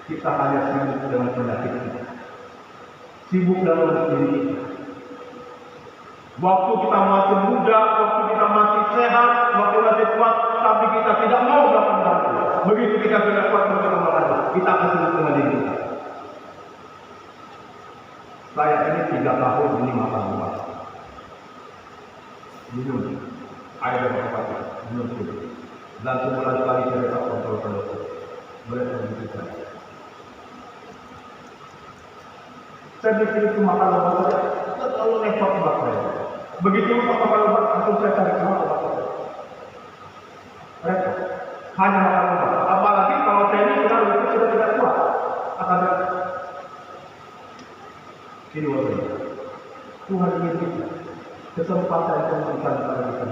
kita hanya sibuk dengan penyakit kita, sibuk dalam diri kita. Waktu kita masih muda, waktu kita masih sehat, waktu masih kuat, tapi kita tidak mau melakukan hal itu. Begitu kita tidak kuat untuk melakukan, kita akan sibuk dengan diri kita. Saya ini 3 tahun ini makan luar. Minum air yang berkualitas, minum susu. Dan sebulan sekali saya dapat kontrol kolesterol. Boleh begitu saja. Saya pikir itu makan obat saja, terlalu repot buat saya. Begitu makan obat, langsung saya cari kemana obat saja. Repot. Hanya makan obat. Apalagi kalau saya ini sudah tidak kuat. Akan ini wajib. Tuhan ingin kita kesempatan yang memberikan kepada kita.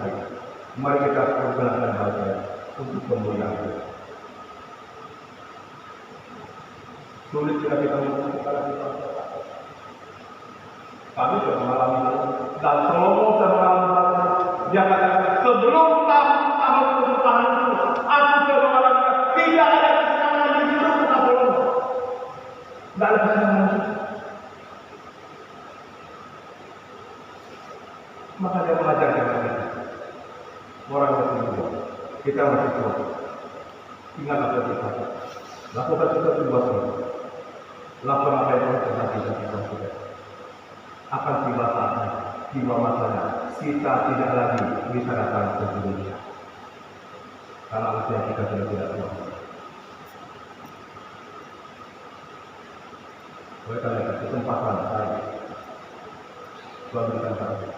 Mari kita gunakan hal ini untuk kemuliaan. Sulit jika kita mengumpulkan kita. Kami sudah mengalami hal ini. Dan Salomo sudah mengalami hal ini. Dia katakan, sebelum tahun kesusahan itu, aku sudah mengalami tidak ada kesenangan di hidup kata Salomo. Tidak ada kesenangan di hidup. Maka dia mengajarkan kita. Orang masih muda, kita masih tua. Ingat apa yang kita lakukan sesuatu buat kita. Lakukan apa yang pernah kita lakukan. Akan tiba saatnya, tiba masanya, kita tidak lagi bisa datang ke dunia. Karena usia kita sudah tidak tua. Oleh karena itu, kesempatan saya Tuhan berikan saya.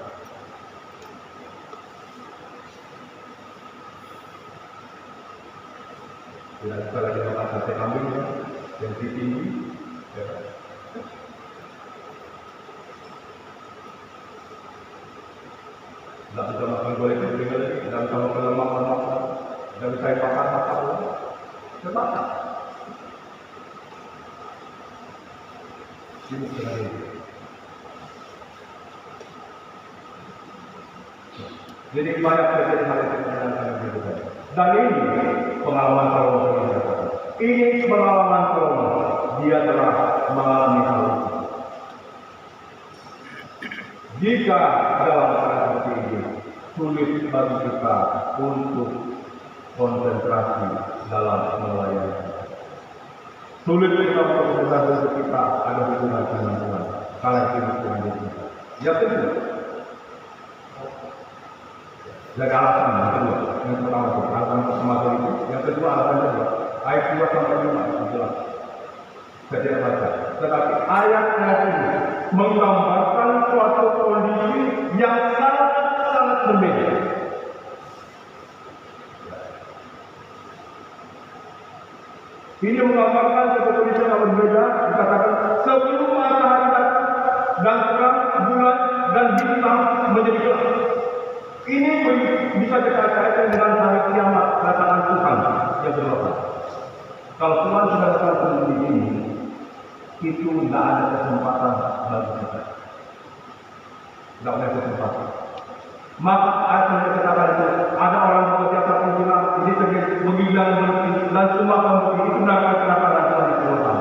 Tidak bisa lagi makan sate kambing yang tinggi. Tidak bisa makan goreng kering lagi, tidak bisa makan lemak, tidak bisa bakar lagi. Terbakar. Sibuk dengan ini. Jadi banyak terjadi hal yang tidak dibutuhkan. Dan ini pengalaman Salomo. Ini pengalaman Salomo. Dia telah mengalami hal itu. Jika dalam keadaan seperti ini, sulit bagi kita untuk konsentrasi dalam melayani. Sulit kita untuk konsentrasi untuk kita ada hubungan dengan Tuhan. Kalau kita Tuhan kita. Yang kedua, jaga alasan yang kedua. Yang pertama itu alasan pertama itu. Yang kedua alasan kedua. Ayat 2 sampai 5 jelas. Saya tidak baca. Tetapi ayat ini menggambarkan suatu kondisi yang sangat berbeda. Ini menggambarkan suatu kondisi yang berbeda. Dikatakan sebelum matahari datang dan terang bulan dan bintang menjadi gelap. Ini bisa dikatakan dengan hari kiamat kedatangan Tuhan yang berlaku. Kalau Tuhan sudah datang ke dunia ini, itu tidak ada kesempatan bagi kita. Tidak ada kesempatan. Maka ayat yang dikatakan itu ada orang bekerja satu bilang ini segini menghilang dan semua kamu ini kenapa Tuhan dikeluarkan.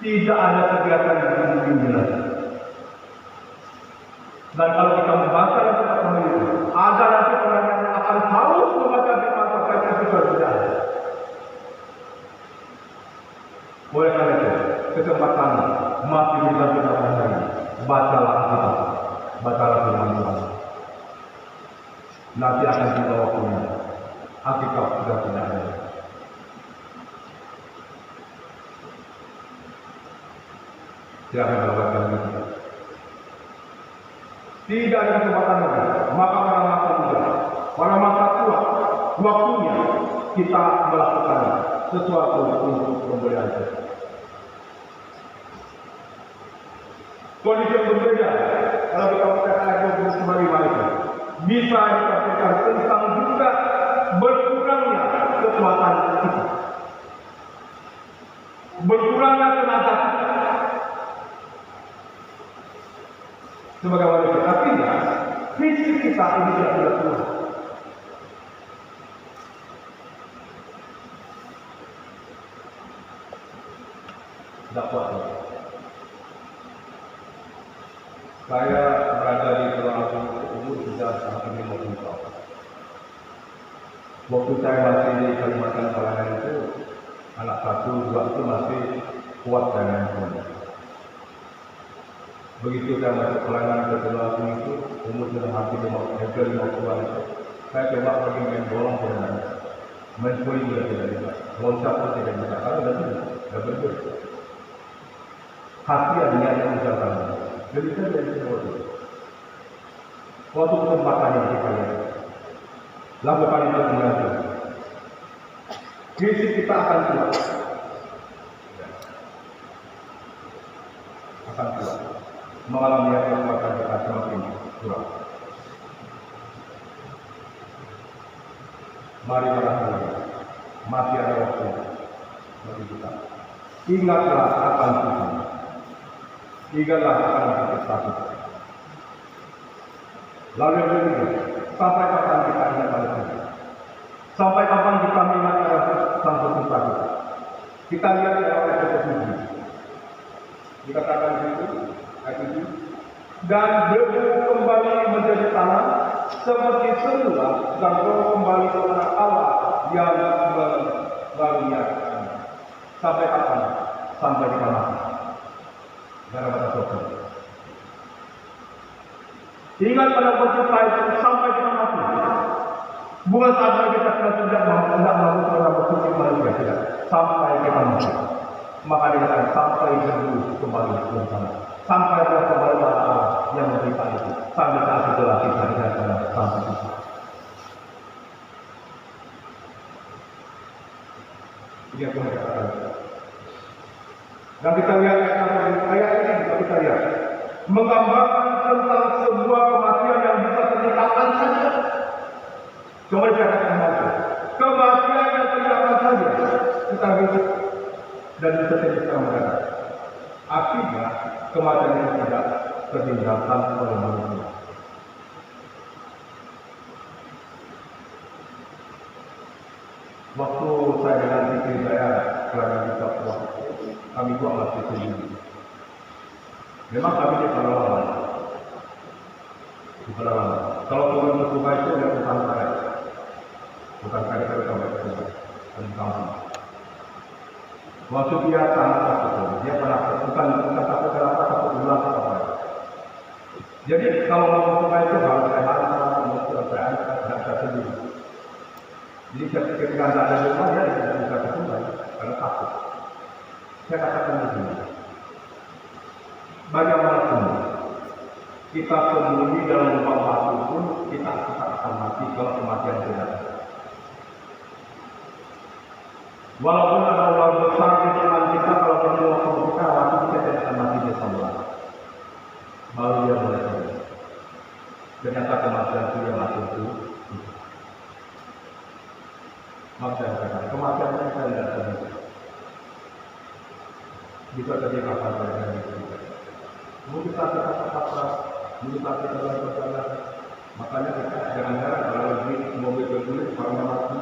Tidak ada kegiatan yang dimulai. Dan kalau kita membaca yang pertama itu, ada nanti orang yang akan harus membaca firman Tuhan yang sudah ada. Oleh karena itu, kesempatan masih bisa kita pelajari. Bacalah Alkitab, bacalah firman Tuhan. Nanti akan tiba waktunya. Alkitab sudah tidak ada. Silakan melakukan itu. Tidak ada kesempatan lagi. Maka pada masa muda, pada masa tua, waktunya kita melakukan sesuatu untuk kemuliaan Tuhan. Kondisi yang berbeda kalau kita baca ayat 25 itu bisa dikatakan tentang juga berkurangnya kekuatan kita, berkurangnya tenaga kita sebagai manusia. Artinya fisik kita ini tidak kurang. Tidak kuat. Saya berada di Tulung Agung umur sudah hampir 50 tahun. Waktu saya masih di Kalimantan Selatan itu, anak 1, 2 itu masih kuat dan handphone. Begitu saya masuk pelayanan ke Tulung Agung itu, umur sudah hampir 50-an itu, saya coba pergi main bola dengan main volley juga tidak bisa, loncat pun tidak bisa, karena tidak berbeda. Hati adanya yang menjaga, jadi saya jadi sesuatu. Waktu kesempatan yang kita lihat, lakukan itu dengan fisik kita akan kuat, mengalami kekuatan kita semakin kurang. Mari berhati, masih ada waktu bagi kita. Ingatlah akan Tuhan. Ingatlah akan prestasi. Lalu yang ketiga, sampai kapan kita ingat pada Tuhan? Sampai kapan kita mengingat pada Sang Pencipta kita? Kita lihat di ayat ke-7. Dikatakan di situ, ayat 7. Dan debu kembali menjadi tanah seperti semula, dan roh kembali kepada Allah yang mengaruniakan. Sampai kapan? Sampai kita mati. Karena pada Tuhan. Ingat pada pencipta itu sampai kita mati. Bukan saat kita tidak mampu pada berfungsi manusia, tidak. Sampai kita mati. Maka dikatakan sampai debu kembali ke tanah. Sampai roh kembali kepada Allah yang mencipta itu. Sampai saat itulah kita ingat pada Sang Pencipta. Ini yang Tuhan katakan. Dan kita lihat ayat ini, kita lihat menggambarkan tentang sebuah kematian yang bisa terjadi kapan saja. Coba saya katakan kematian yang terjadi kapan saja kita hidup dan bisa terjadi sekarang berada. Akibat kematian yang tidak tertinggalkan oleh manusia. Waktu saya dengan istri saya kelana di Papua, kami buat masjid sendiri. Memang kami di Palawan. Di Palawan. Kalau turun ke sungai itu ada bukan karet. Bukan karet kalau sampai ke sungai. Kampung. Waktu dia sangat takut. Dia pernah bukan takut kenapa, takut ulang apa. Jadi kalau mau ke sungai itu harus saya hantar, mau saya angkat, tidak bisa sendiri. Jadi ketika tidak ada rumah, dia tidak bisa ke sungai karena takut. Saya katakan begini, bagaimanapun kita sembunyi dalam lubang batu pun kita akan mati kalau kematian tidak ada. Walaupun ada uang besar di tangan kita, kalau kita waktu kita mati, kita tidak akan mati di sana. Baru dia boleh tahu. Ternyata kematian itu yang mati itu. Maka saya katakan kematian itu saya tidak tahu. Bisa terjadi apa-apa dengan itu. Mungkin kita kata-kata, mungkin kita berjalan. Makanya kita jangan heran kalau lagi mobil bergulir, orangnya mati,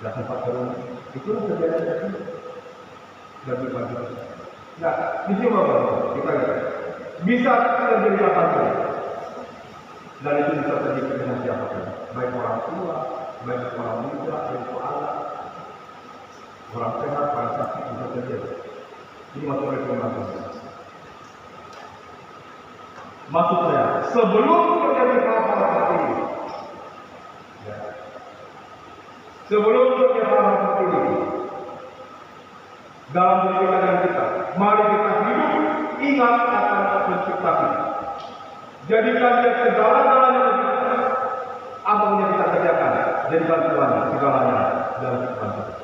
tidak sempat turun. Itu kejadian dan berbagi. Nah, di sini bapak kita lihat bisa terjadi apa saja. Dan itu bisa terjadi dengan siapapun, baik orang tua, baik orang muda, baik anak, orang sehat, orang sakit bisa terjadi. Ini masuk rekomendasi. Maksud saya, sebelum terjadi hal-hal seperti ini, sebelum terjadi hal-hal seperti ini, dalam kehidupan kita, mari kita hidup ingat akan Pencipta kita. Jadikan dia segala-galanya apa yang kita kerjakan, jadikan Tuhan segalanya dalam kehidupan kita.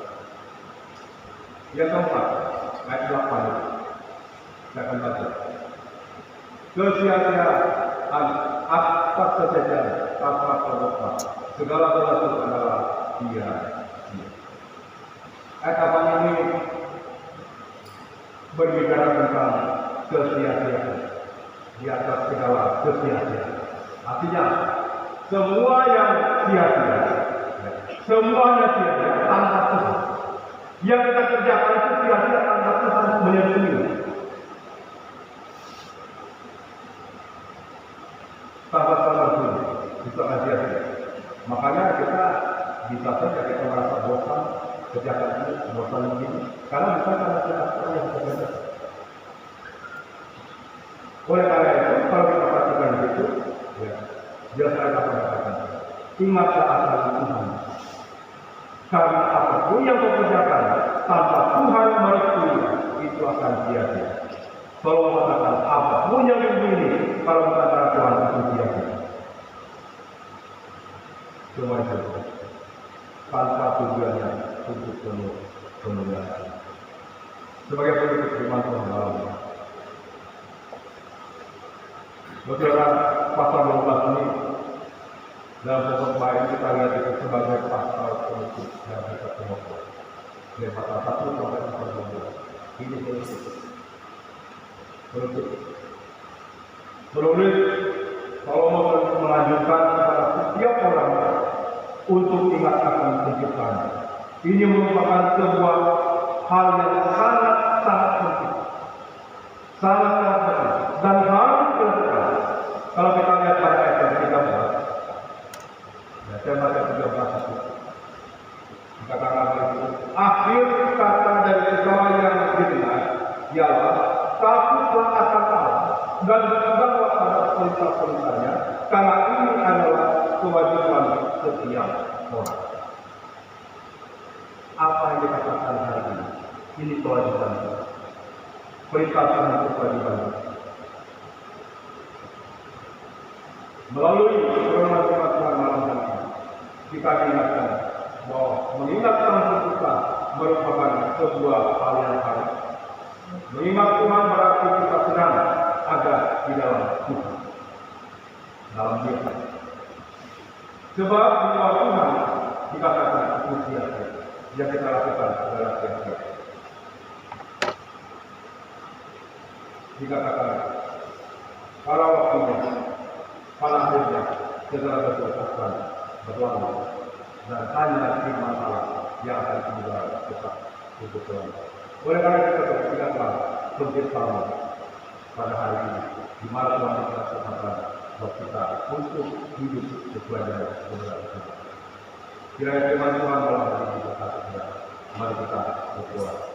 Yang keempat, ayat 8 saya akan baca. Kesia-siaan atas kejadian tanpa terlepas, segala sesuatu adalah sia-sia. Ayat 8 ini berbicara tentang kesia-siaan di atas segala kesia-siaan. Artinya semua yang sia-sia, semuanya sia-sia tanpa Tuhan. Yang kita kerjakan itu sia-sia tanpa Tuhan menyetujui. Sahabat-sahabat dulu, bisa hati-hati. Makanya kita bisa saja kita merasa bosan kerjakan ini, bosan begini, karena bukan karena kita yang berbeda. Oleh karena itu, kalau kita perhatikan itu, ya, jelas saya akan katakan, ingatlah asal Tuhan. Karena apapun yang kau kerjakan tanpa Tuhan merestui, itu akan sia-sia. Kalau mengatakan apapun yang begini, kalau mengatakan Tuhan itu sia-sia. Cuma itu, tanpa tujuannya untuk kemuliaan. Sebagai penutup firman Tuhan malam ini, saudara, pasal 12 ini dalam khotbah ini kita lihat itu sebagai pasal penutup yang kita temukan. Dari pasal 1 sampai pasal 12. Ini penutup. Menulis kalau mau melanjutkan kepada setiap orang untuk ingat akan penciptaan. Ini merupakan sebuah hal yang sangat penting. Sangat penting. Dan harus dilakukan. Kalau kita lihat pada ayat yang 13, saya baca 13 itu. Dikatakan itu, akhir kata dari segala yang didengar ialah takutlah akan Allah dan berpeganglah pada perintah-perintahnya, karena ini adalah kewajiban setiap orang. Apa yang dikatakan hari ini? Ini kewajiban. Perintah Tuhan itu kewajiban. Melalui firman Tuhan malam hari ini, kita diingatkan bahwa mengingat Sang Pencipta merupakan sebuah hal yang harus. Mengingat Tuhan berarti kita senang ada di dalam Tuhan, dalam Dia. Sebab di luar Tuhan dikatakan itu sia-sia. Yang kita lakukan adalah sia-sia. Dikatakan kalau waktunya, pada akhirnya segala sesuatu akan berlalu dan hanya firman Allah yang akan tinggal tetap untuk Tuhan. Oleh karena itu kita ingatlah penciptaan pada hari ini, di mana Tuhan kita kesempatan buat kita untuk hidup sesuai dengan kebenaran Tuhan. Kiranya firman Tuhan malam hari ini berkata, mari kita berdoa.